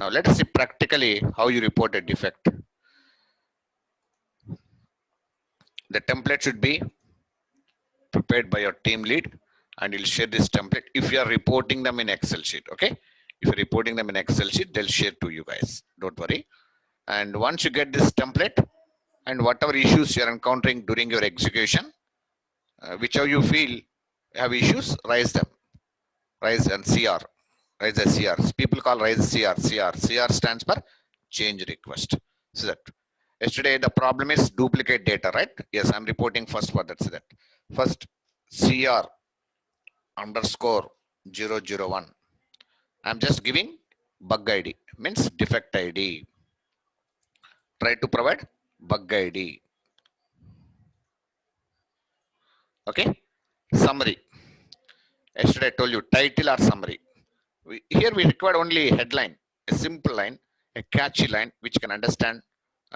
Now let us see practically how you report a defect. The template should be prepared by your team lead, and you'll share this template if you are reporting them in Excel sheet. Okay, if you're reporting them in Excel sheet, they'll share to you guys, don't worry. And once you get this template, and whatever issues you're encountering during your execution, whichever you feel have issues, raise them. Raise and CR. Raise a CR. People call raise CR. CR stands for change request. So that yesterday the problem is duplicate data, right? Yes, I'm reporting first for that. So that first CR underscore 001. I'm just giving bug ID, means defect ID. Try to provide bug ID. Okay. Summary. Yesterday I told you title or summary. Here we require only headline, a simple line, a catchy line which can understand.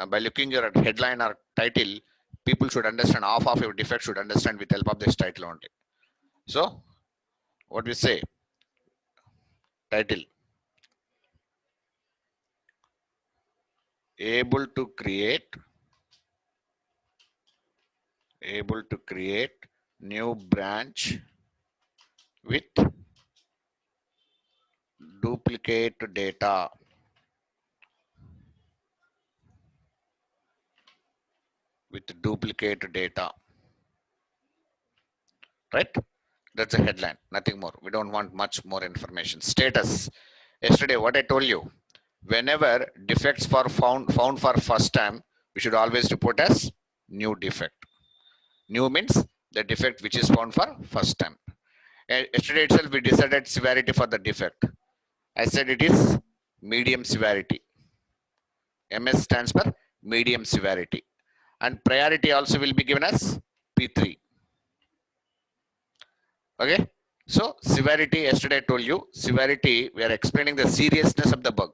By looking your headline or title, people should understand, half of your defect should understand with help of this title only. So what we say, title, able to create new branch with duplicate data. Right? That's a headline, nothing more. We don't want much more information. Status. Yesterday, what I told you, whenever defects are found for first time, we should always report as new defect. New means the defect which is found for first time. Yesterday itself, we decided severity for the defect. I said it is medium severity. MS stands for medium severity. And priority also will be given as P3. Okay. So severity, yesterday I told you, severity, we are explaining the seriousness of the bug.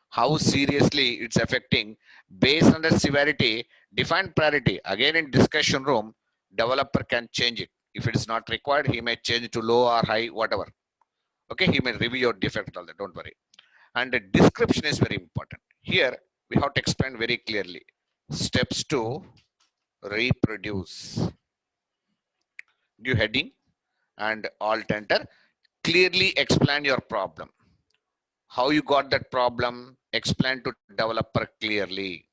How seriously it's affecting. Based on the severity, define priority. Again in discussion room, developer can change it. If it is not required, he may change it to low or high, whatever. Okay, he may review your defect, all that, don't worry. And the description is very important. Here, we have to explain very clearly. Steps to reproduce. Give heading and alt enter. Clearly explain your problem. How you got that problem, explain to developer clearly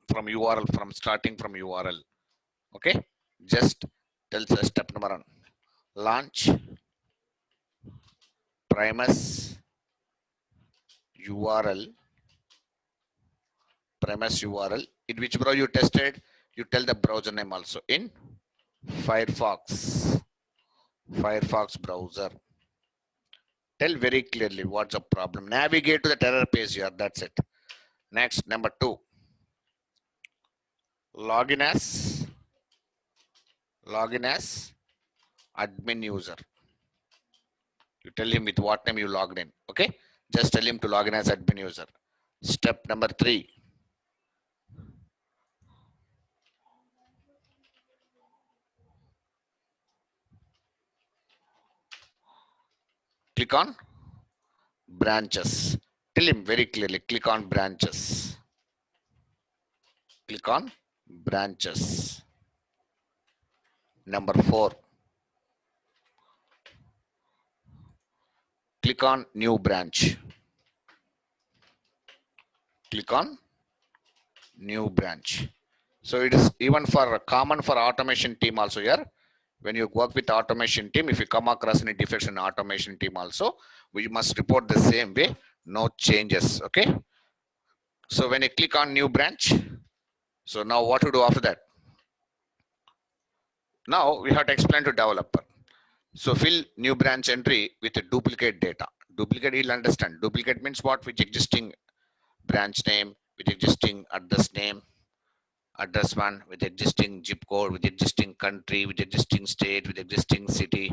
from URL, from starting from URL. Okay, just tell us step number 1. Launch premise URL, in which browser you tested, you tell the browser name also. In Firefox browser. Tell very clearly what's the problem. Navigate to the error page here. That's it. Next, number 2. Login as admin user. You tell him with what name you logged in. Okay. Just tell him to log in as admin user. Step number 3. Click on branches. Tell him very clearly, click on branches. Click on branches. Number 4. Click on new branch. Click on new branch. So it is even for common for automation team also here. When you work with automation team, if you come across any defects in automation team also, we must report the same way, no changes. Okay. So when you click on new branch, so now what to do after that? Now we have to explain to developer. So fill new branch entry with a duplicate data. Duplicate, he'll understand. Duplicate means what? With existing branch name, with existing address name, address 1, with existing zip code, with existing country, with existing state, with existing city.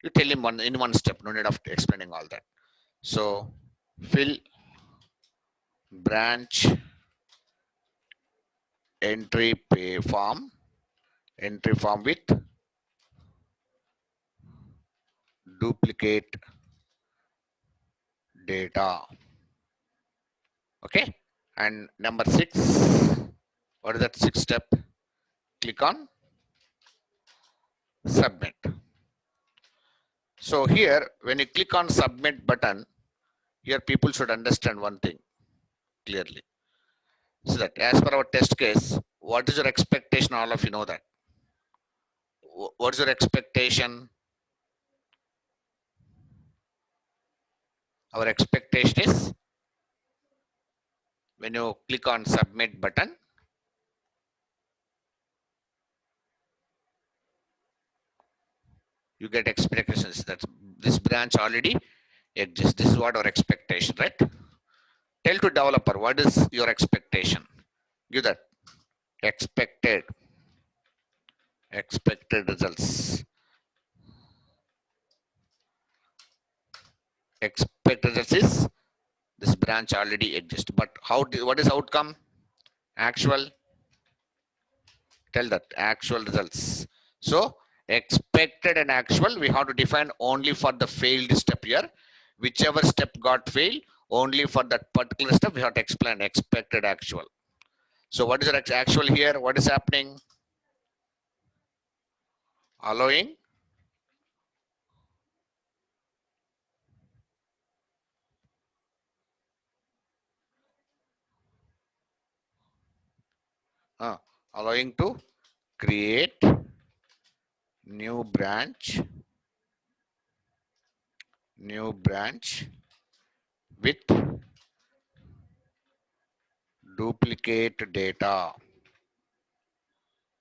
You tell him in one step, no need of explaining all that. So fill branch entry form with duplicate data. Okay. And number 6, what is that 6th step? Click on submit. So here, when you click on submit button, here people should understand one thing clearly. So that as per our test case, what is your expectation? All of you know that. What is your expectation? Our expectation is when you click on submit button, you get expectations that this branch already exists. This is what our expectation, right? Tell to developer what is your expectation. Give that expected results. Expected results is this branch already exists. But what is outcome? Actual. Tell that actual results. So expected and actual we have to define only for the failed step here. Whichever step got failed, only for that particular step we have to explain expected actual. So what is the actual here? What is happening? Allowing allowing to create new branch with duplicate data.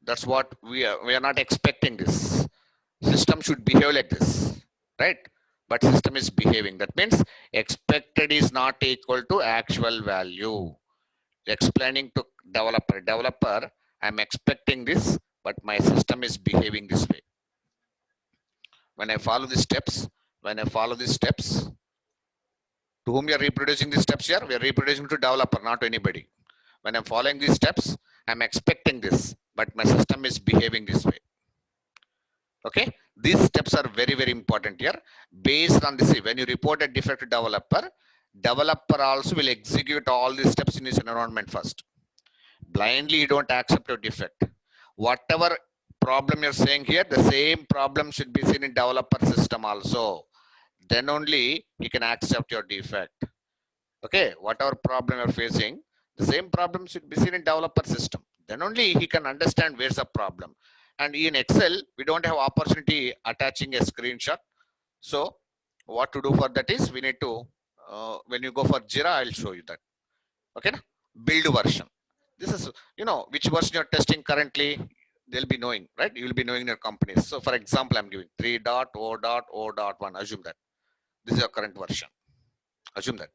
That's what we are not expecting this. System should behave like this, right? But system is behaving. That means expected is not equal to actual value. Explaining to developer, I'm expecting this, but my system is behaving this way. When I follow these steps, to whom you are reproducing these steps here? We are reproducing to developer, not to anybody. When I'm following these steps, I'm expecting this, but my system is behaving this way. Okay, these steps are very, very important here. Based on this, when you report a defect to developer also will execute all these steps in his environment first. Blindly, you don't accept your defect. Whatever problem you're saying here, the same problem should be seen in developer system also. Then only he can accept your defect. Okay, whatever problem you're facing, the same problem should be seen in developer system. Then only he can understand where's the problem. And in Excel, we don't have opportunity attaching a screenshot. So what to do for that is we need to, when you go for Jira, I'll show you that. Okay, build version. This is, which version you're testing currently, they'll be knowing, right? You'll be knowing your companies. So for example, I'm giving 3.0.0.1. Assume that this is your current version. Assume that.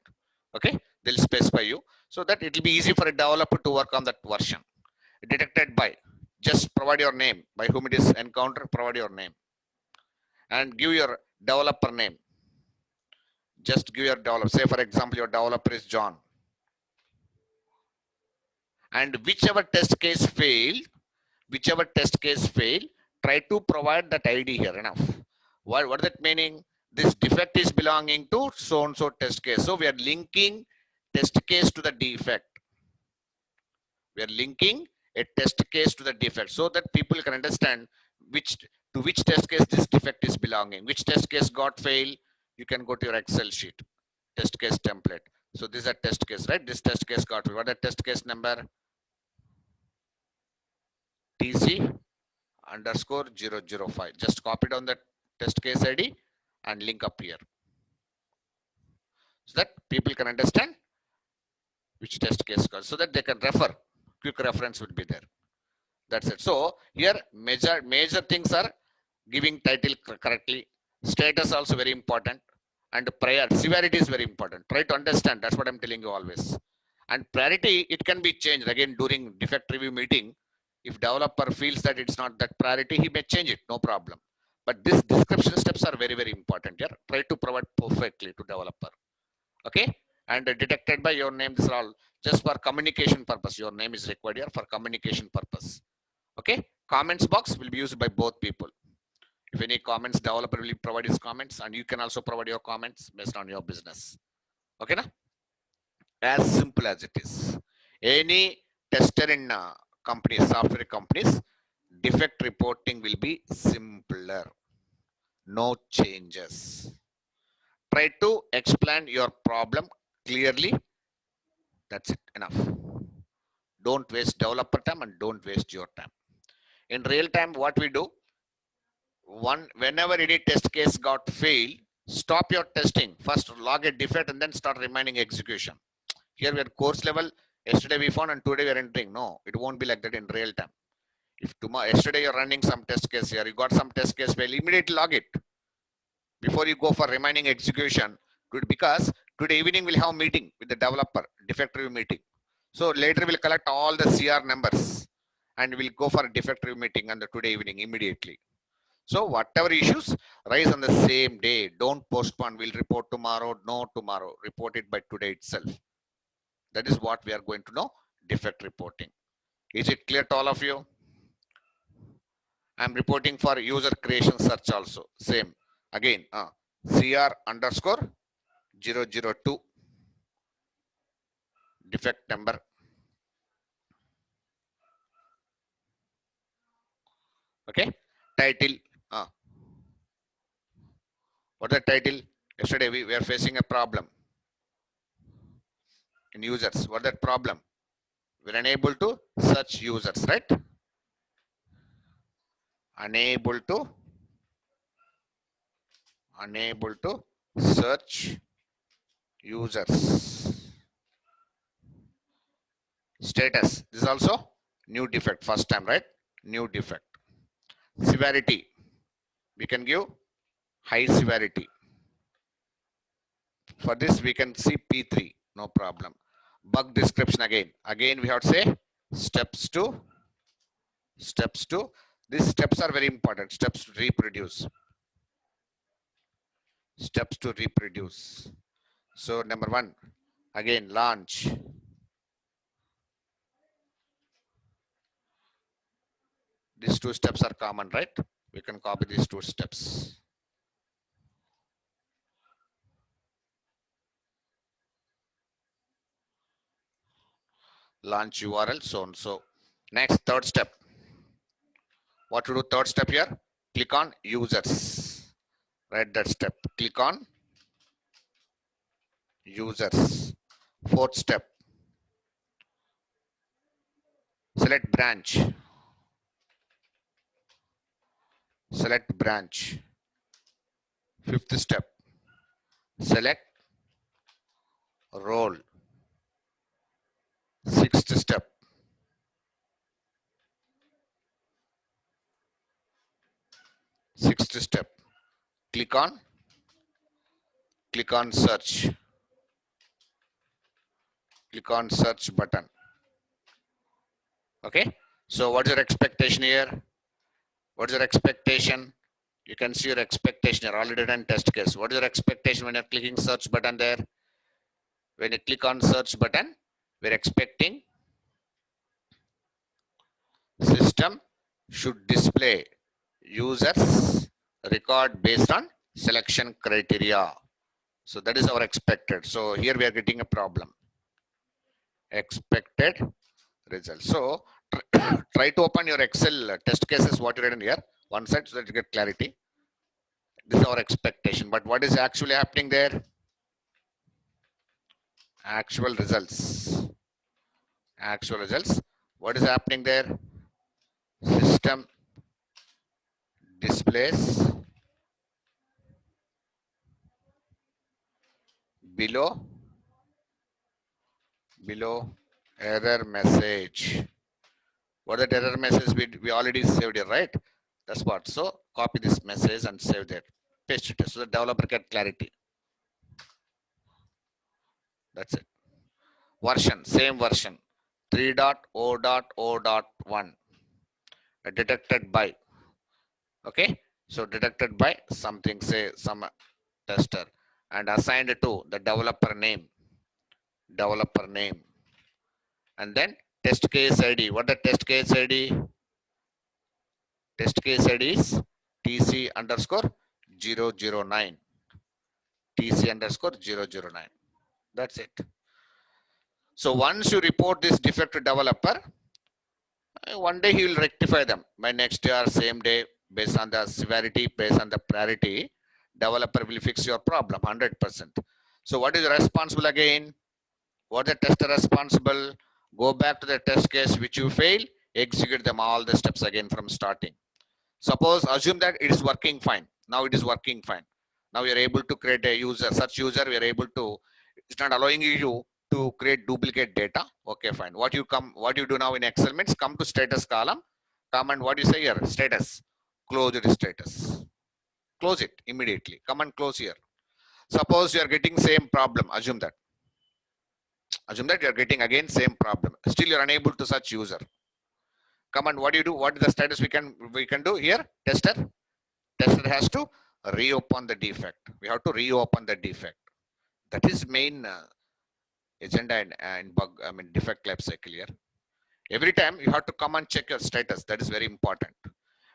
Okay, they'll specify you so that it will be easy for a developer to work on that version. Detected by, just provide your name, by whom it is encountered, provide your name and give your developer name. Just give your developer, say for example your developer is John, and whichever test case failed, try to provide that ID here. Enough. What is that meaning? This defect is belonging to so and so test case. So we are linking test case to the defect. We are linking a test case to the defect so that people can understand which test case this defect is belonging. Which test case got failed? You can go to your Excel sheet, test case template. So this is a test case, right? This test case got failed. What is the test case number? TC underscore 005. Just copy it on the test case ID and link up here so that people can understand which test case got, so that they can refer. Quick reference would be there. That's it. So here major things are giving title correctly. Status also very important, and priority severity is very important. Try to understand. That's what I'm telling you always. And priority, it can be changed again during defect review meeting. If developer feels that it's not that priority, he may change it, no problem. But this description steps are very, very important here. Try to provide perfectly to developer. Okay, and detected by your name. This is all just for communication purpose. Your name is required here for communication purpose. Okay, comments box will be used by both people. If any comments, developer will provide his comments, and you can also provide your comments based on your business. Okay, na? As simple as it is. Any tester in companies, software companies, defect reporting will be simpler. No changes. Try to explain your problem clearly. That's it. Enough. Don't waste developer time and don't waste your time. In real time, what we do, whenever any test case got failed, stop your testing. First log a defect and then start remaining execution. Here we are course level. Yesterday we found and today we are entering. No, it won't be like that in real time. If tomorrow, yesterday you're running some test case here, you got some test case fail, immediately log it before you go for remaining execution. Because today evening we'll have a meeting with the developer, defect review meeting. So later we'll collect all the CR numbers and we'll go for a defect review meeting on the today evening immediately. So whatever issues, rise on the same day. Don't postpone. We'll report tomorrow. No, tomorrow. Report it by today itself. That is what we are going to know, defect reporting. Is it clear to all of you? I'm reporting for user creation search also. Same. Again, CR underscore 002 defect number. Okay. Title. What the title? Yesterday we were facing a problem in users. What that problem? We're unable to search users, right? Unable to search users. Status. This is also new defect. First time, right? New defect. Severity. We can give high severity. For this we can see P3. No problem. Bug description again. Again we have to say steps to. These steps are very important. Steps to reproduce. Steps to reproduce. So number 1, again launch. These 2 steps are common, right? We can copy these 2 steps. Launch URL, so and so. Next, third step. What to do? Third step here. Click on users. Write that step. Click on users. Fourth step. Select branch. Select branch. Fifth step. Select role. Sixth step. Sixth step. Click on search. Click on search button. Okay. So what's your expectation here? What's your expectation? You can see your expectation here. Already done test case. What is your expectation when you're clicking search button there? When you click on search button, we're expecting system should display users record based on selection criteria. So that is our expected. So here we are getting a problem. Expected result. So try to open your Excel test cases what you written here one side so that you get clarity. This is our expectation. But what is actually happening there? Actual results. Actual results. What is happening there? System displays below error message. What that error message we already saved here, right? That's what. So copy this message and save that. Paste it so the developer get clarity. That's it. Version, same version. 3.0.0.1 detected by. Okay. So detected by something, say some tester, and assigned to the developer name. Developer name. And then test case ID. What the test case ID? Test case ID is TC underscore 009. TC underscore 009. That's it. So once you report this defect to developer, one day he will rectify them. By next day or same day, based on the severity, based on the priority, developer will fix your problem 100%. So what is responsible again? What the tester responsible? Go back to the test case which you fail, execute them all the steps again from starting. Suppose assume that it is working fine. Now it is working fine. Now you are able to create a user, such user we are able to, it's not allowing you to create duplicate data. Okay, fine. What you do now in Excel means come to status column, come and what you say here, status, close it status. Close it immediately. Come and close here. Suppose you are getting same problem. Assume that you are getting again same problem. Still you are unable to search user. Come and what do you do? What is the status we can do here? Tester has to reopen the defect. We have to reopen the defect. That is main agenda in bug, defect life cycle here. Every time you have to come and check your status. That is very important.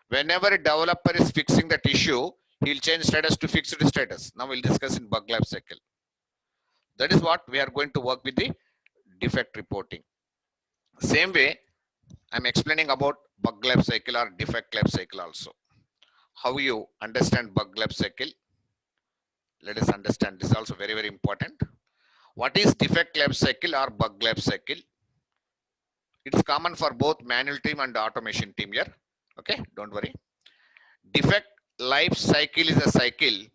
Whenever a developer is fixing that issue, he'll change status to fixed status. Now we'll discuss in bug life cycle. That is what we are going to work with the defect reporting. Same way, I'm explaining about bug life cycle or defect life cycle also. How you understand bug life cycle? Let us understand this also very, very important. What is defect life cycle or bug life cycle? It's common for both manual team and automation team here. Okay, don't worry. Defect life cycle is a cycle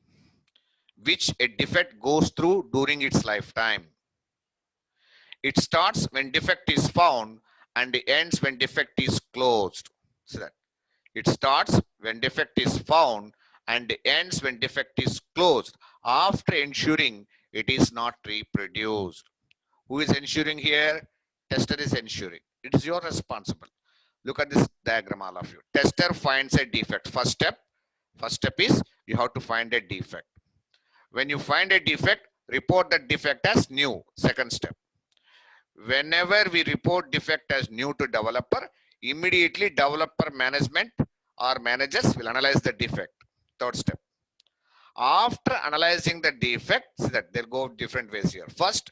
which a defect goes through during its lifetime. It starts when defect is found and ends when defect is closed. See that? It starts when defect is found and ends when defect is closed after ensuring it is not reproduced. Who is ensuring here? Tester is ensuring. It is your responsible. Look at this diagram, all of you. Tester finds a defect. First step is you have to find a defect. When you find a defect, report that defect as new. Second step. Whenever we report defect as new to developer, immediately developer management or managers will analyze the defect. Third step. After analyzing the defect, see that there go different ways here. First,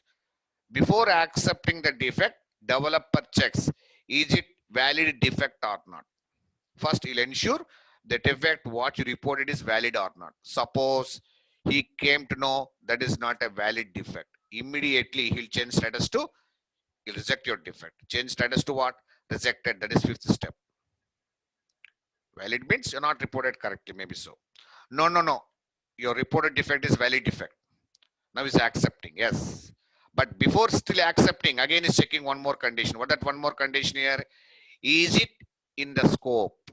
before accepting the defect, developer checks, is it valid defect or not? First, he'll ensure the defect what you reported is valid or not. Suppose he came to know that is not a valid defect. Immediately, he'll change status to, he'll reject your defect. Change status to what? Rejected. That is fifth step. Valid means you're not reported correctly, maybe so. No. Your reported defect is valid defect. Now he's accepting, yes. But before still accepting, again is checking one more condition. What that one more condition here? Is it in the scope?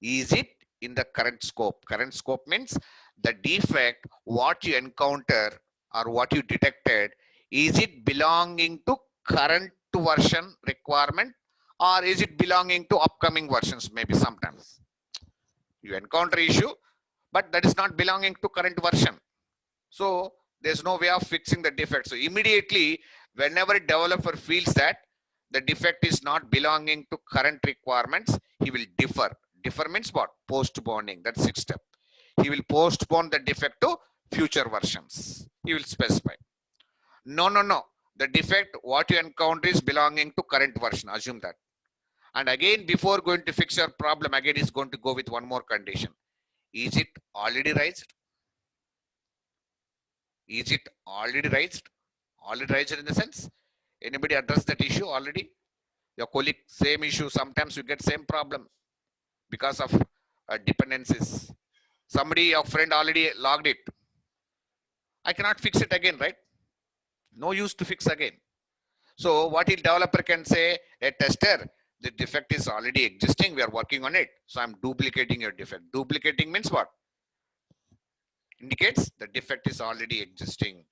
Is it in the current scope? Current scope means the defect, what you encounter or what you detected, is it belonging to current version requirement or is it belonging to upcoming versions? Maybe sometimes you encounter issue, but that is not belonging to current version. So there's no way of fixing the defect. So immediately, whenever a developer feels that the defect is not belonging to current requirements, he will defer. Defer means what? Postponing. That's sixth step. He will postpone the defect to future versions. He will specify. No. The defect, what you encounter is belonging to current version. Assume that. And again, before going to fix your problem, again is going to go with one more condition. Is it already raised? Is it already raised? Already raised in the sense, anybody addressed that issue already? Your colleague, same issue, sometimes you get same problem because of dependencies. Somebody, your friend already logged it. I cannot fix it again, right? No use to fix again. So what the developer can say, a tester, the defect is already existing, we are working on it. So I'm duplicating your defect. Duplicating means what? Indicates the defect is already existing.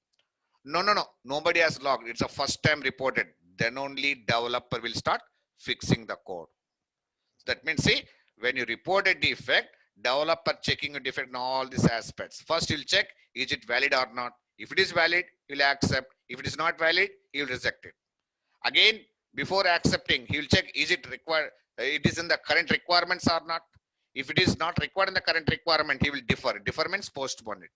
No. Nobody has logged. It's a first time reported. Then only developer will start fixing the code. That means, see, when you report a defect, developer checking a defect in all these aspects. First, he'll check, is it valid or not? If it is valid, he'll accept. If it is not valid, he'll reject it. Again, before accepting, he will check, is it required? It is in the current requirements or not? If it is not required in the current requirement, he will defer. Defer means postpone it.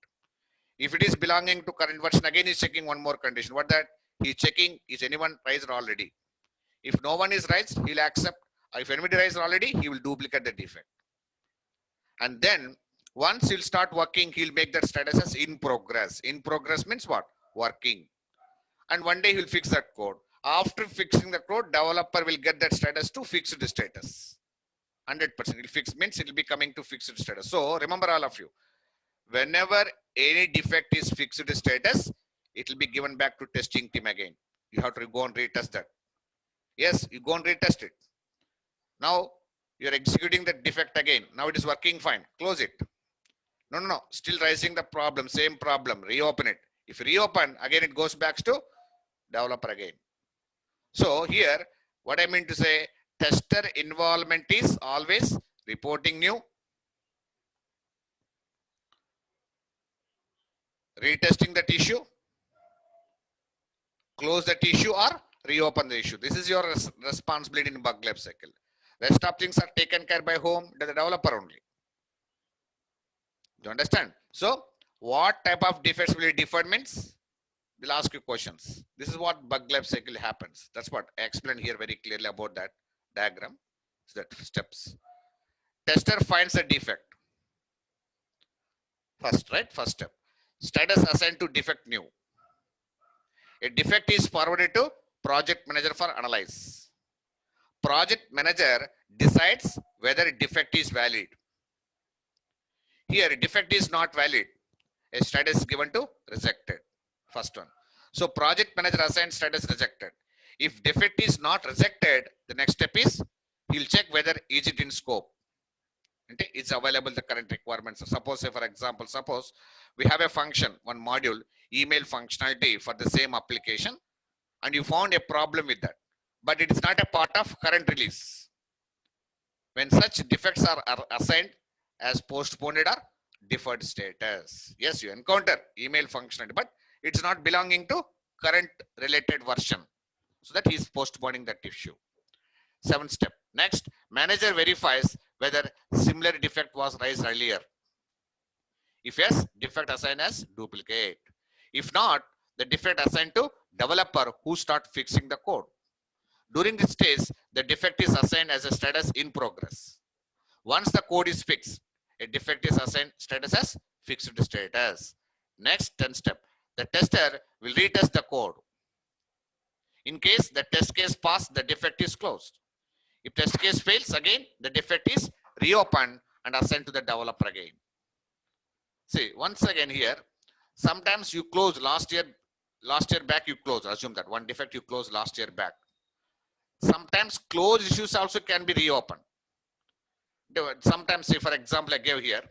If it is belonging to current version, again he's checking one more condition. What that? He's checking, is anyone raised already? If no one is raised, he'll accept. If anybody raised already, he will duplicate the defect. And then once he'll start working, he'll make that status as in progress. In progress means what? Working. And one day he'll fix that code. After fixing the code, developer will get that status to fixed status. 100%. It'll fix means it'll be coming to fixed status. So remember all of you, whenever any defect is fixed status, it will be given back to testing team again. You have to go and retest that. Yes, you go and retest it. Now you're executing the defect again. Now it is working fine. Close it. No. Still raising the problem, same problem. Reopen it. If you reopen, again it goes back to developer again. So here, what I mean to say, tester involvement is always reporting new, retesting that issue, close that issue or reopen the issue. This is your responsibility in bug life cycle. Rest of things are taken care by whom? The developer only. Do you understand? So what type of defects will be deferred means? We'll ask you questions. This is what bug life cycle happens. That's what I explained here very clearly about that diagram. So that steps. Tester finds a defect. First, right? First step. Status assigned to defect new. A defect is forwarded to project manager for analyze. Project manager decides whether a defect is valid. Here, defect is not valid. A status is given to rejected. First one. So project manager assigns status rejected. If defect is not rejected, the next step is he'll check whether is it in scope. It's available the current requirements. Suppose, say for example, suppose we have a function, one module, email functionality for the same application, and you found a problem with that, but it is not a part of current release. When such defects are assigned as postponed or deferred status. Yes, you encounter email functionality, but it's not belonging to current related version. So that is postponing that issue. 7th step. Next, manager verifies whether similar defect was raised earlier. If yes, defect assigned as duplicate. If not, the defect assigned to developer who start fixing the code. During this stage, the defect is assigned as a status in progress. Once the code is fixed, a defect is assigned status as fixed status. Next, 10th step. The tester will retest the code. In case the test case passed, the defect is closed. If test case fails, again, the defect is reopened and assigned to the developer again. See, once again here, sometimes you close last year back you close, assume that one defect you closed last year back. Sometimes closed issues also can be reopened. Sometimes, say for example, I gave here,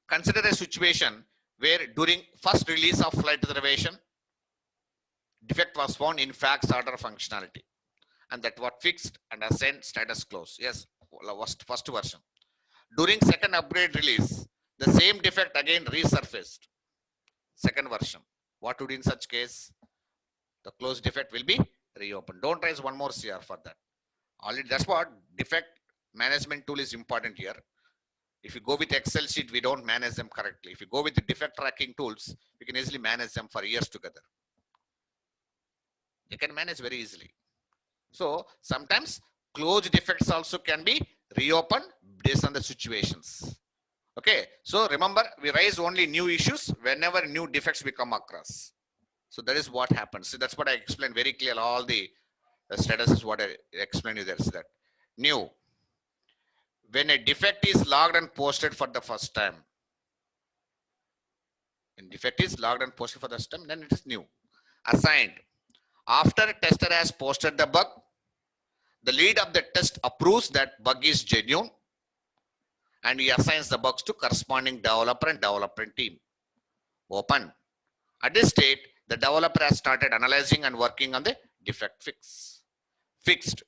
consider a situation where during first release of flight reservation, defect was found in fax order functionality, and that was fixed and assigned status close. Yes, first version. During second upgrade release, the same defect again resurfaced. Second version. What to do in such case? The closed defect will be reopened. Don't raise one more CR for that. Already, that's what defect management tool is important here. If you go with Excel sheet, we don't manage them correctly. If you go with the defect tracking tools, we can easily manage them for years together. You can manage very easily. So sometimes closed defects also can be reopened based on the situations. Okay, so remember, we raise only new issues whenever new defects we come across. So that is what happens. So that's what I explained very clearly. All the status is what I explained you there. So that new, when a defect is logged and posted for the first time, when defect is logged and posted for the first time, then it is new. Assigned. After a tester has posted the bug, the lead of the test approves that bug is genuine, and he assigns the bugs to corresponding developer and development team. Open. At this state, the developer has started analyzing and working on the defect fix. Fixed.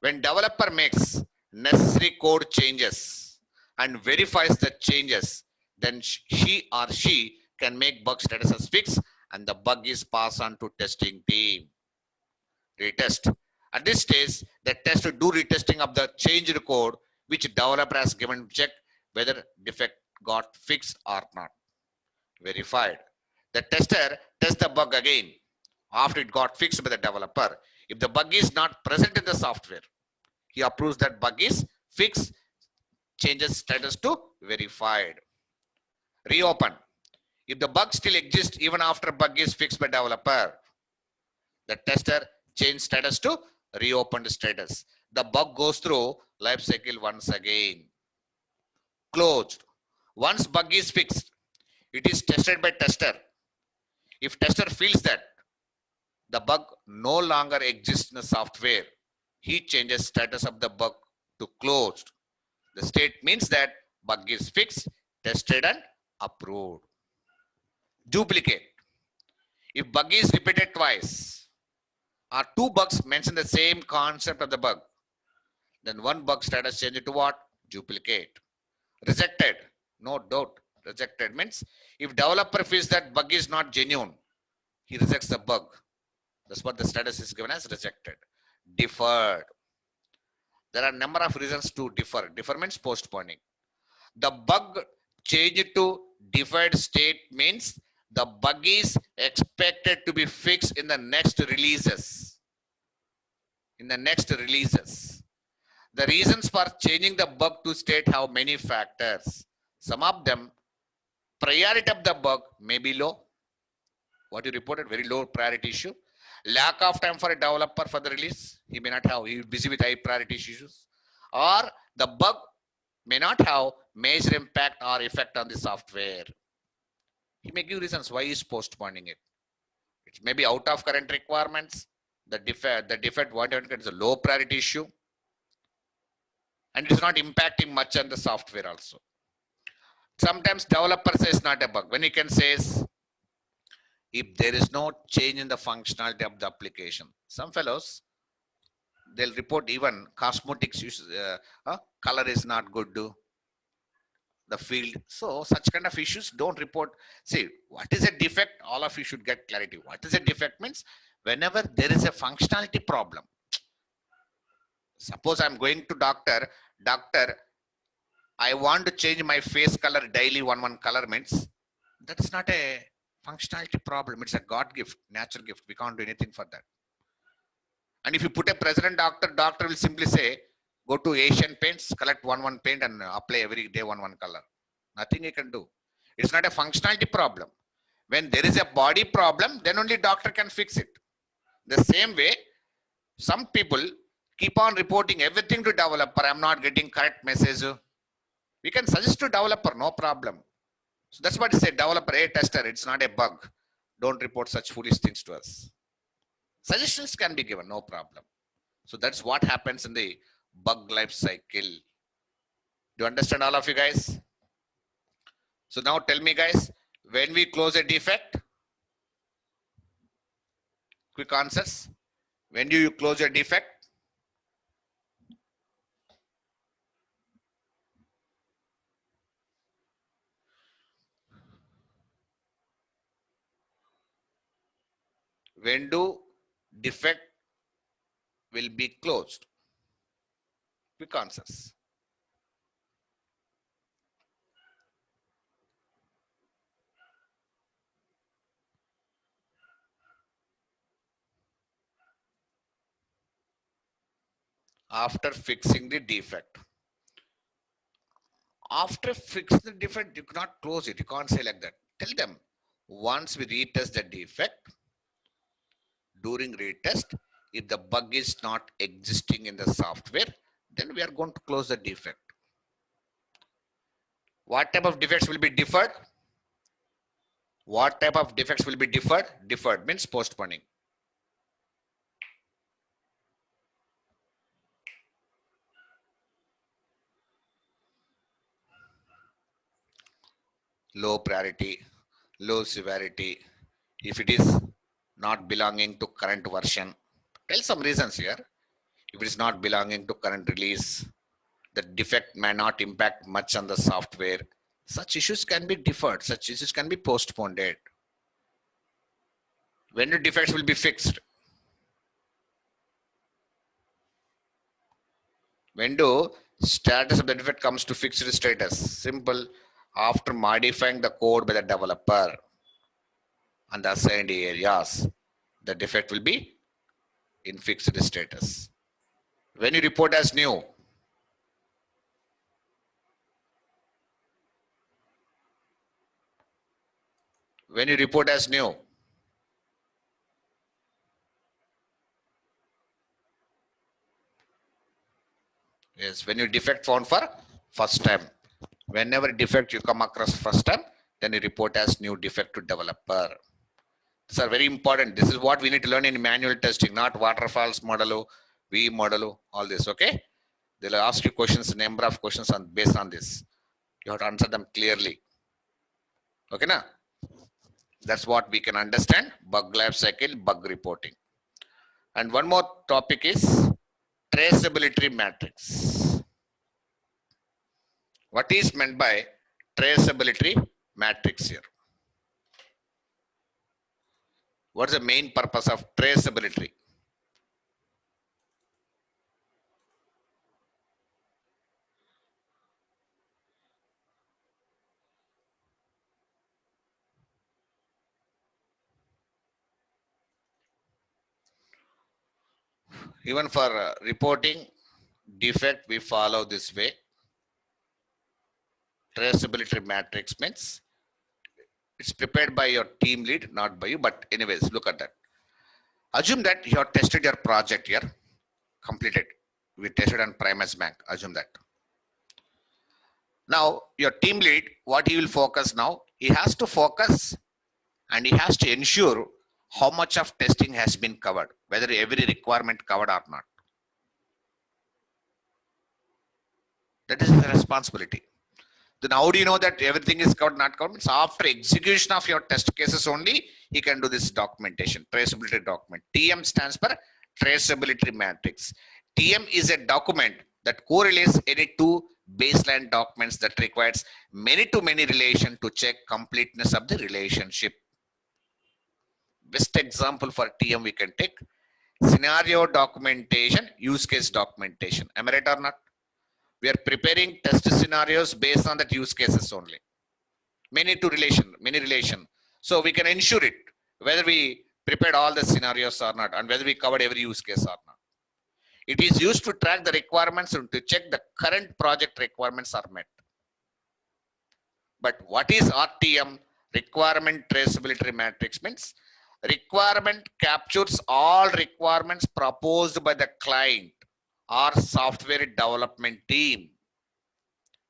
When developer makes necessary code changes and verifies the changes, then he or she can make bug status as fixed, and the bug is passed on to testing team. Retest. At this stage, the tester do retesting of the changed code which developer has given to check whether defect got fixed or not. Verified. The tester tests the bug again. after it got fixed by the developer. If the bug is not present in the software, he approves that bug is fixed, changes status to verified. Reopen. If the bug still exists even after bug is fixed by developer, the tester change status to reopened status. The bug goes through life cycle once again. Closed. Once bug is fixed, it is tested by tester. If tester feels that the bug no longer exists in the software, he changes status of the bug to closed. The state means that bug is fixed, tested and approved. Duplicate. If bug is repeated twice or two bugs mention the same concept of the bug, then one bug status change to what? Duplicate. Rejected. No doubt. Rejected means if developer feels that bug is not genuine, he rejects the bug. That's what the status is given as rejected. Deferred. There are a number of reasons to defer. Defer means postponing. The bug changed to deferred state means the bug is expected to be fixed in the next releases. In the next releases. The reasons for changing the bug to state have many factors. Some of them, priority of the bug may be low. What you reported, very low priority issue. Lack of time for a developer for the release. He may not have, he is busy with high priority issues. Or the bug may not have major impact or effect on the software. He may give reasons why he is postponing it. It may be out of current requirements. The defect whatever is a low priority issue. And it is not impacting much on the software also. Sometimes developer says not a bug. When he can says, if there is no change in the functionality of the application. Some fellows, they'll report even cosmetics issues, color is not good, the field. So such kind of issues don't report. See, what is a defect? All of you should get clarity. What is a defect means whenever there is a functionality problem. Suppose I'm going to doctor, I want to change my face color daily, one color means that is not a functionality problem. It's a God gift, natural gift. We can't do anything for that. And if you put a president doctor will simply say, go to Asian paints, collect one paint and apply every day one color. Nothing you can do. It's not a functionality problem. When there is a body problem, then only doctor can fix it. The same way, some people keep on reporting everything to developer. I'm not getting correct message. We can suggest to developer, no problem. So that's what I say, developer, a tester, it's not a bug. Don't report such foolish things to us. Suggestions can be given, no problem. So that's what happens in the bug life cycle. Do you understand all of you guys? So now tell me guys, when we close a defect, quick answers. When do you close a defect? When do defect will be closed? Quick answers. After fixing the defect. After fixing the defect, you cannot close it. You can't say like that. Tell them, once we retest the defect, during retest, if the bug is not existing in the software, then we are going to close the defect. What type of defects will be deferred? What type of defects will be deferred? Deferred means postponing. Low priority, low severity. If it is not belonging to current version, tell some reasons here. If it is not belonging to current release, the defect may not impact much on the software. Such issues can be deferred. Such issues can be postponed. When the defects will be fixed? When do status of the defect comes to fixed status? Simple. After modifying the code by the developer and the assigned areas, the defect will be in fixed status. When you report as new, when you report as new, yes, when you defect found for first time, whenever defect you come across first time, then you report as new defect to developer. These are very important. This is what we need to learn in manual testing, not waterfalls model, V model, all this. Okay, they'll ask you questions, number of questions on based on this. You have to answer them clearly. Okay, now that's what we can understand. Bug life cycle, bug reporting. And one more topic is traceability matrix. What is meant by traceability matrix here? What's the main purpose of traceability? Even for reporting defect, we follow this way. Traceability matrix means it's prepared by your team lead, not by you. But anyways, look at that. Assume that you have tested your project here, completed. We tested on Primus Bank. Assume that. Now, your team lead, what he will focus now, he has to focus and he has to ensure how much of testing has been covered, whether every requirement covered or not. That is the responsibility. Then how do you know that everything is covered, not covered? It's after execution of your test cases only, he can do this documentation, traceability document. TM stands for traceability matrix. TM is a document that correlates any two baseline documents that requires many-to-many relation to check completeness of the relationship. Best example for TM we can take scenario documentation, use case documentation. Am I right or not? We are preparing test scenarios based on that use cases only. Many relation. So we can ensure it whether we prepared all the scenarios or not and whether we covered every use case or not. It is used to track the requirements and to check the current project requirements are met. But what is RTM? Requirement traceability matrix means requirement captures all requirements proposed by the client or software development team.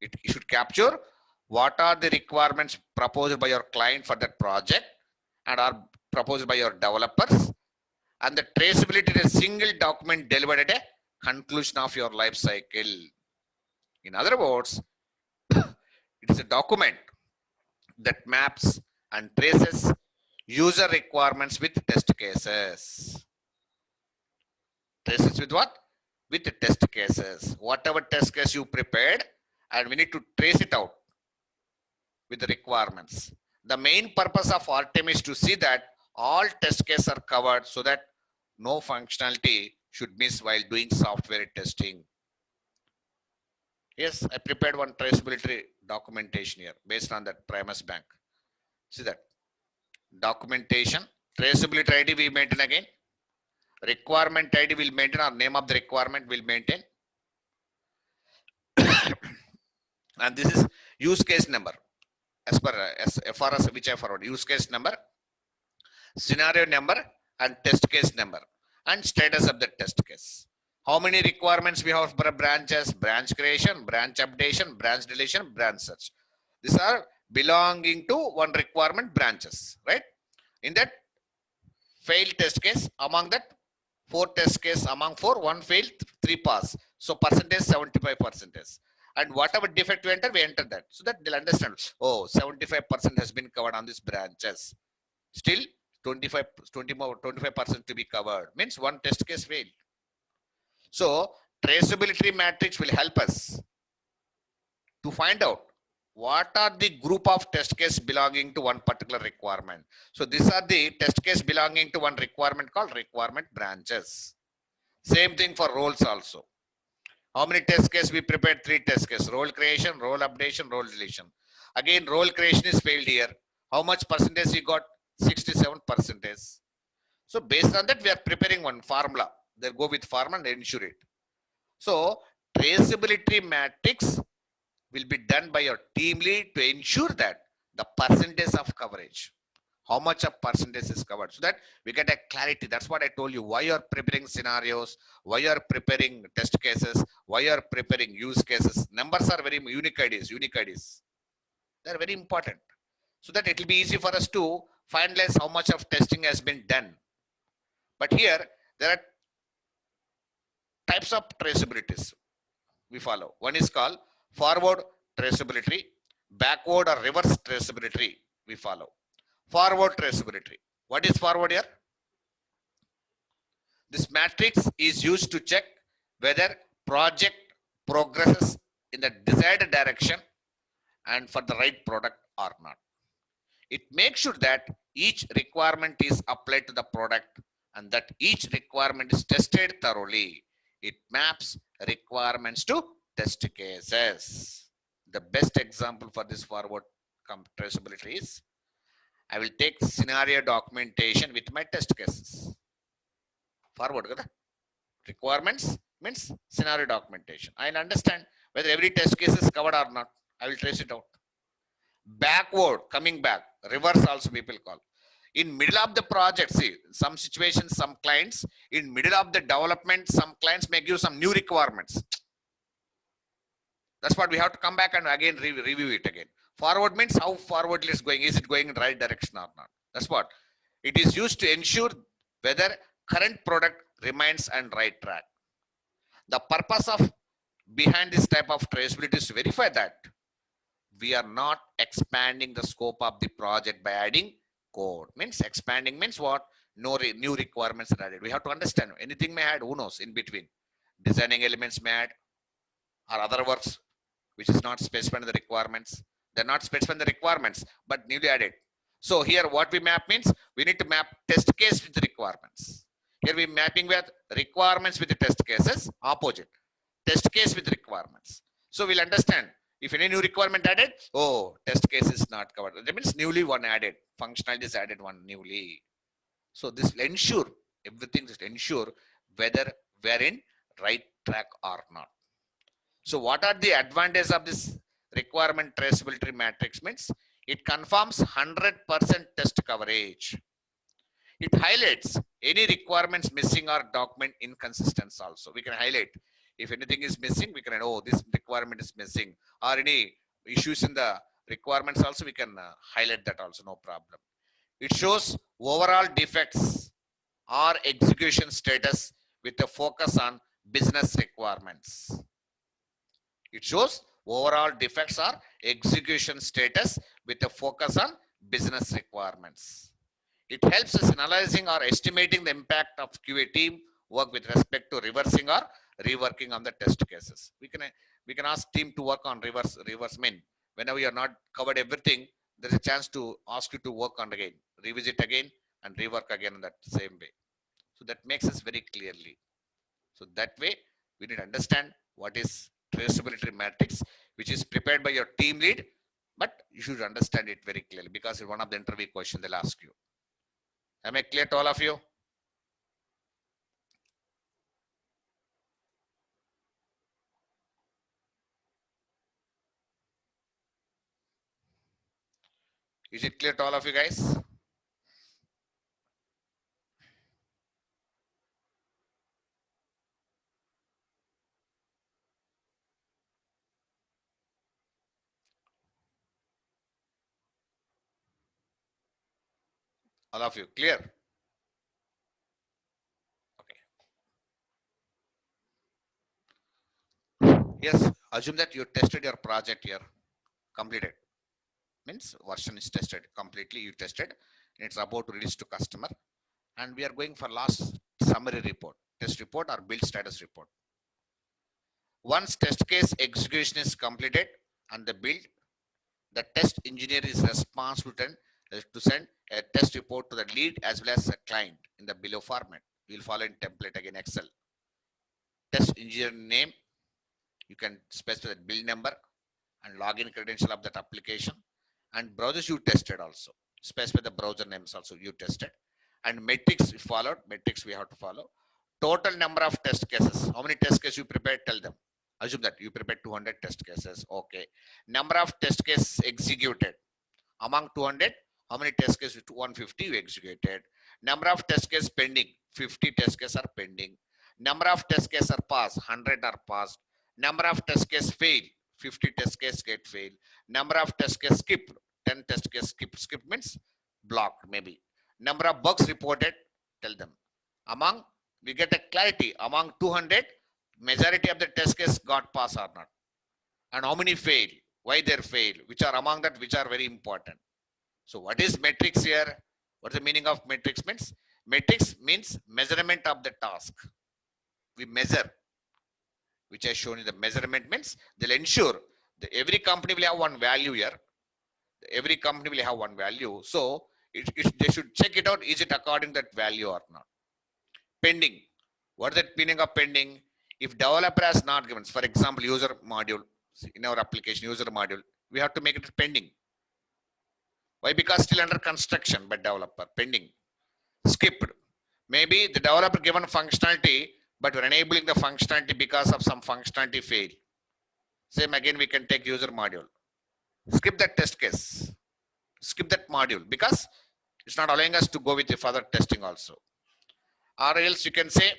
It should capture what are the requirements proposed by your client for that project and are proposed by your developers, and the traceability is a single document delivered at a conclusion of your life cycle. In other words, it is a document that maps and traces user requirements with test cases. Traces with what? With the test cases. Whatever test case you prepared, and we need to trace it out with the requirements. The main purpose of RTM is to see that all test cases are covered so that no functionality should miss while doing software testing. Yes, I prepared one traceability documentation here based on that Primus Bank. See that documentation, traceability ID we maintain again. Requirement ID will maintain, or name of the requirement will maintain. And this is use case number as per FRS which I forward. Use case number, scenario number, and test case number, and status of the test case. How many requirements we have for branches? Branch creation, branch updation, branch deletion, branch search. These are belonging to one requirement branches, right? In that failed test case, among that 4 test case, among 4, 1 failed, 3 pass. So percentage 75%. And whatever defect we enter, we enter that. So that they'll understand, oh, 75% has been covered on these branches. Still 25% to be covered. Means 1 test case failed. So traceability matrix will help us to find out what are the group of test case belonging to one particular requirement. So these are the test case belonging to one requirement called requirement branches. Same thing for roles also. How many test cases we prepared? 3 test cases. Role creation, role updation, role deletion. Again, role creation is failed here. How much percentage you got? 67%. So based on that, we are preparing one formula. They'll go with formula and ensure it. So traceability matrix will be done by your team lead to ensure that the percentage of coverage, how much of percentage is covered, so that we get a clarity. That's what I told you, why you're preparing scenarios, why you're preparing test cases, why you're preparing use cases. Numbers are very unique IDs. They're very important, so that it will be easy for us to finalize how much of testing has been done. But here, there are types of traceabilities we follow. One is called forward traceability, backward or reverse traceability we follow. Forward traceability. What is forward here? This matrix is used to check whether project progresses in the desired direction and for the right product or not. It makes sure that each requirement is applied to the product and that each requirement is tested thoroughly. It maps requirements to test cases. The best example for this forward traceability is, I will take scenario documentation with my test cases. Forward, requirements means scenario documentation. I'll understand whether every test case is covered or not. I will trace it out. Backward, coming back, reverse also people call. In middle of the project, see, some situations, some clients, in middle of the development, some clients may give some new requirements. That's what we have to come back and again review it again. Forward means how forward it is going. Is it going in the right direction or not? That's what. It is used to ensure whether current product remains on right track. The purpose of behind this type of traceability is to verify that we are not expanding the scope of the project by adding code. Means expanding means what? No new requirements are added. We have to understand anything may add, who knows, in between. Designing elements may add or other works which is not specified in the requirements. They're not specified in the requirements, but newly added. So here what we map means we need to map test case with the requirements. Here we mapping with requirements with the test cases, opposite. Test case with requirements. So we'll understand if any new requirement added, oh, test case is not covered. That means newly one added, functionality is added one newly. So this will ensure, everything is ensure whether we're in right track or not. So what are the advantages of this requirement traceability matrix means? It confirms 100% test coverage. It highlights any requirements missing or document inconsistency also. We can highlight if anything is missing, we can, oh, this requirement is missing, or any issues in the requirements also, we can highlight that also, no problem. It shows overall defects or execution status with a focus on business requirements. It shows overall defects or execution status with a focus on business requirements. It helps us in analyzing or estimating the impact of QA team work with respect to reversing or reworking on the test cases. We can ask team to work on reverse mean whenever you are not covered everything, there is a chance to ask you to work on again, revisit again and rework again in that same way. So that makes us very clearly. So that way we need to understand what is traceability matrix, which is prepared by your team lead, but you should understand it very clearly because it's one of the interview questions they'll ask you. Am I clear to all of you? Is it clear to all of you guys? All of you clear? Okay. Yes, assume that you tested your project here, completed. Means version is tested completely, you tested, and it's about to release to customer. And we are going for last summary report, test report or build status report. Once test case execution is completed and the build, the test engineer is responsible to send a test report to the lead as well as a client in the below format. We will follow in template again Excel. Test engineer name, you can specify the build number and login credential of that application, and browsers you tested also. Specify the browser names also you tested, And metrics we followed. Metrics we have to follow. Total number of test cases. How many test cases you prepared? Tell them. Assume that you prepared 200 test cases. Okay. Number of test cases executed. Among 200, how many test cases? 150 you executed. Number of test cases pending. 50 test cases are pending. Number of test cases are passed. 100 are passed. Number of test cases fail. 50 test cases get failed. Number of test cases skipped. 10 test cases skipped. Skipped means blocked maybe. Number of bugs reported. Tell them. Among, we get a clarity. Among 200, majority of the test cases got passed or not. And how many fail? Why they fail? Which are among that which are very important. So what is metrics here? What's the meaning of metrics means? Metrics means measurement of the task. We measure, which I shown you. The measurement means they'll ensure that every company will have one value here. Every company will have one value. So they should check it out. Is it according to that value or not? Pending. What is the meaning of pending? If developer has not given, for example, user module, in our application, user module, we have to make it pending. Why? Because still under construction by developer, pending. Skipped. Maybe the developer given functionality, but we're enabling the functionality because of some functionality fail. Same again, we can take user module. Skip that test case. Skip that module because it's not allowing us to go with the further testing also. Or else you can say,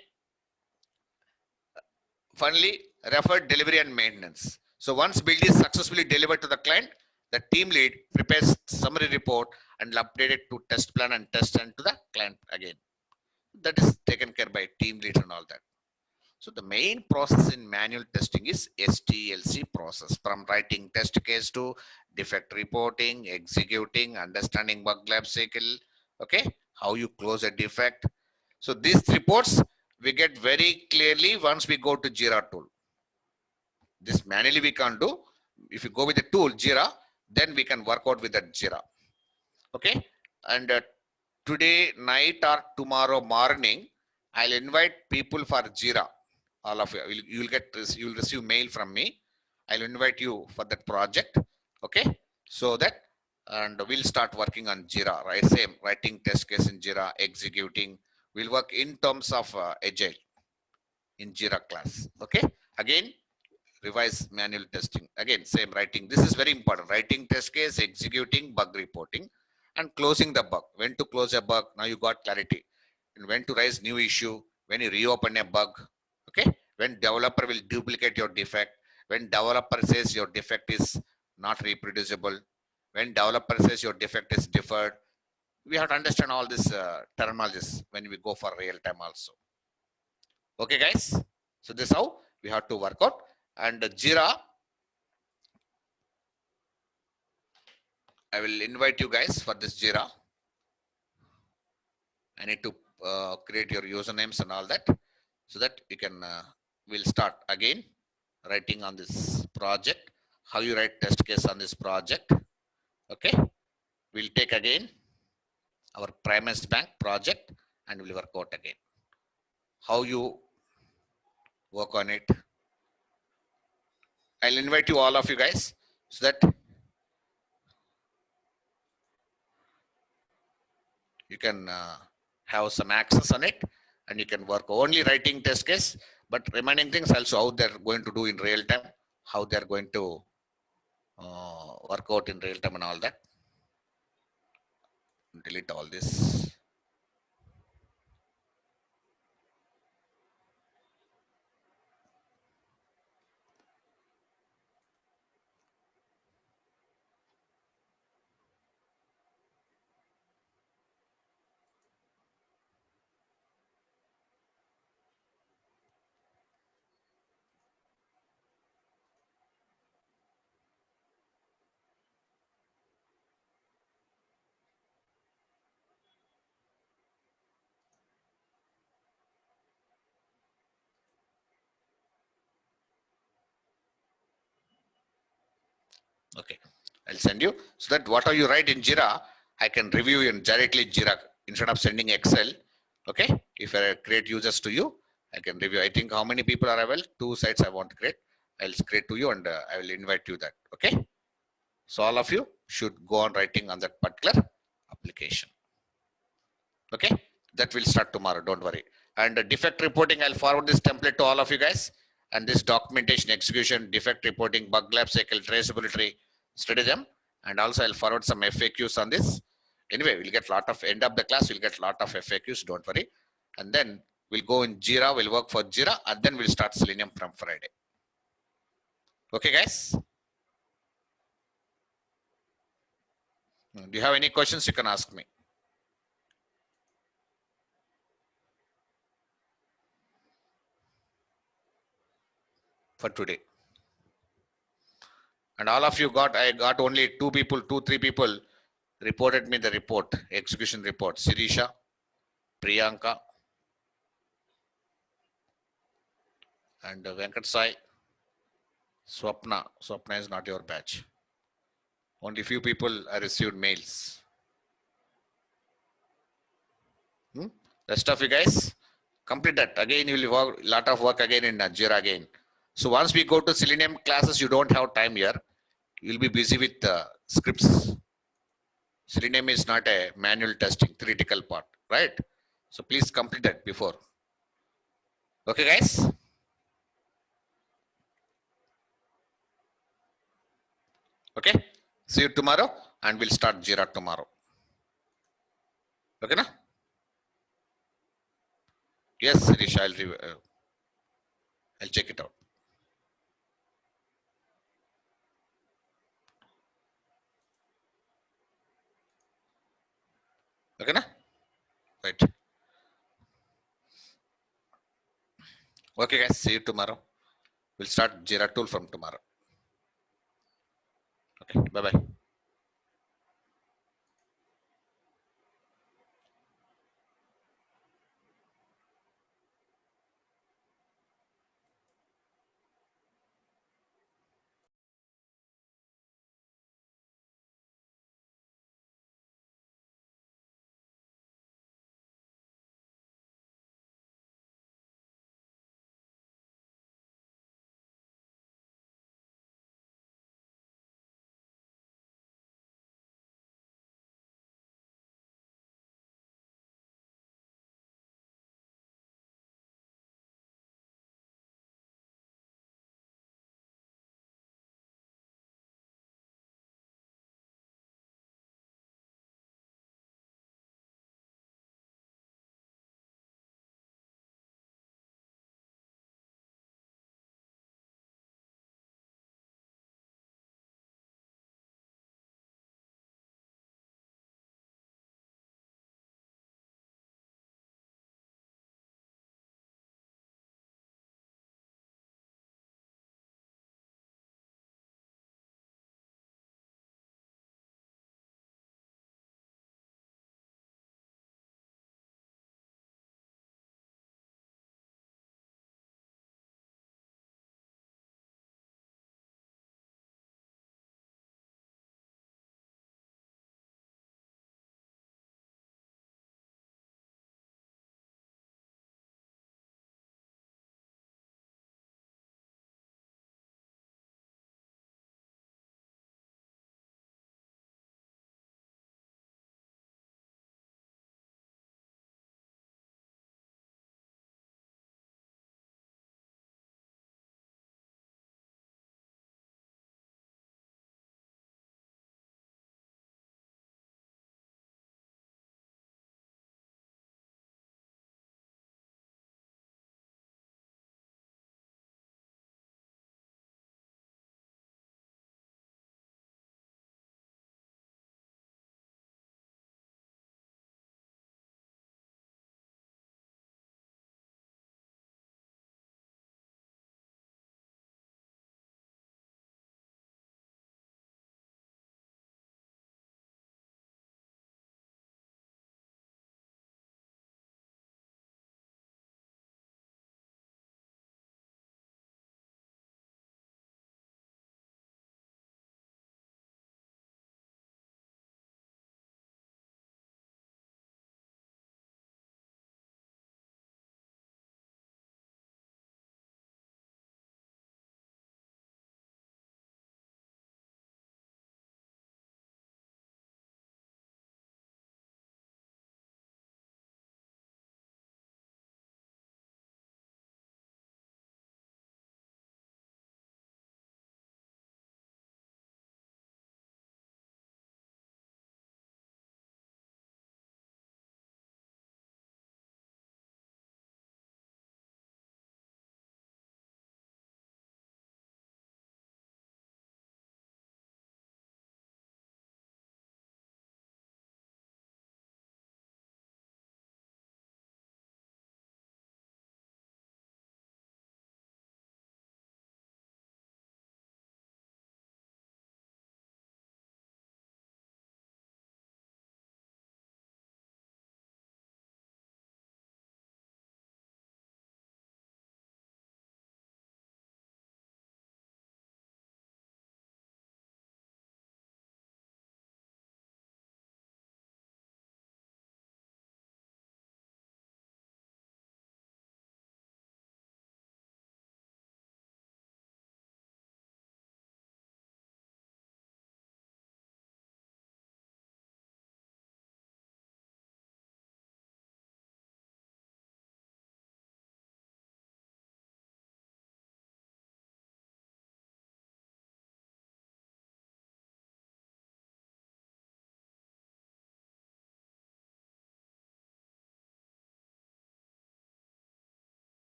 finally, refer delivery and maintenance. So once build is successfully delivered to the client, the team lead prepares summary report and update it to test plan and test and to the client again. That is taken care by team lead and all that. So the main process in manual testing is STLC process, from writing test case to defect reporting, executing, understanding bug life cycle, okay, how you close a defect. So these reports we get very clearly once we go to Jira tool. This manually we can't do. If you go with the tool Jira, then we can work out with that Jira. Okay, and today night or tomorrow morning, I'll invite people for Jira. All of you, you'll receive mail from me. I'll invite you for that project. Okay, so that, and we'll start working on Jira. Right, same writing test case in Jira, executing. We'll work in terms of agile in Jira class. Okay, again revise manual testing. Again, same writing. This is very important. Writing test case, executing, bug reporting, and closing the bug. When to close a bug, now you got clarity. And when to raise new issue, when you reopen a bug, okay? When developer will duplicate your defect, when developer says your defect is not reproducible, when developer says your defect is deferred, we have to understand all this terminologies when we go for real time also. Okay, guys? So this is how we have to work out. And Jira, I will invite you guys for this Jira. I need to create your usernames and all that, so that we can, we'll start again writing on this project, how you write test case on this project. Okay, we'll take again our Primus Bank project and we'll work out again how you work on it. I'll invite you, all of you guys, so that you can have some access on it and you can work only writing test case, but remaining things also how they're going to do in real time, how they're going to work out in real time and all that. Delete all this. Okay, I'll send you, so that whatever you write in Jira, I can review in directly Jira instead of sending Excel. Okay, if I create users to you, I can review. I think how many people are available? 2 sites I want to create. I'll create to you and I will invite you that. Okay, so all of you should go on writing on that particular application. Okay, That will start tomorrow. Don't worry. And defect reporting, I'll forward this template to all of you guys. And this documentation, execution, defect reporting, bug life cycle, traceability, study them. And also I'll forward some FAQs on this. Anyway, we'll get a lot of end of the class. We'll get a lot of FAQs. Don't worry. And then we'll go in Jira. We'll work for Jira, and then we'll start Selenium from Friday. Okay, guys. Do you have any questions? You can ask me. For today. And all of you I got only 2 people, 3 people reported me the report, execution report. Sirisha, Priyanka, and Venkat Sai. Swapna. Swapna is not your batch. Only few people I received mails. Rest of you guys, complete that. Again, you will work lot of work again in Jira again. So once we go to Selenium classes, you don't have time here. You'll be busy with scripts. Selenium is not a manual testing, theoretical part, right? So please complete that before. Okay, guys? Okay, see you tomorrow, and we'll start Jira tomorrow. Okay, na? Yes, Sirisha, I'll check it out. Okay, na? Right. Okay, guys, see you tomorrow. We'll start Jira tool from tomorrow. Okay, bye-bye.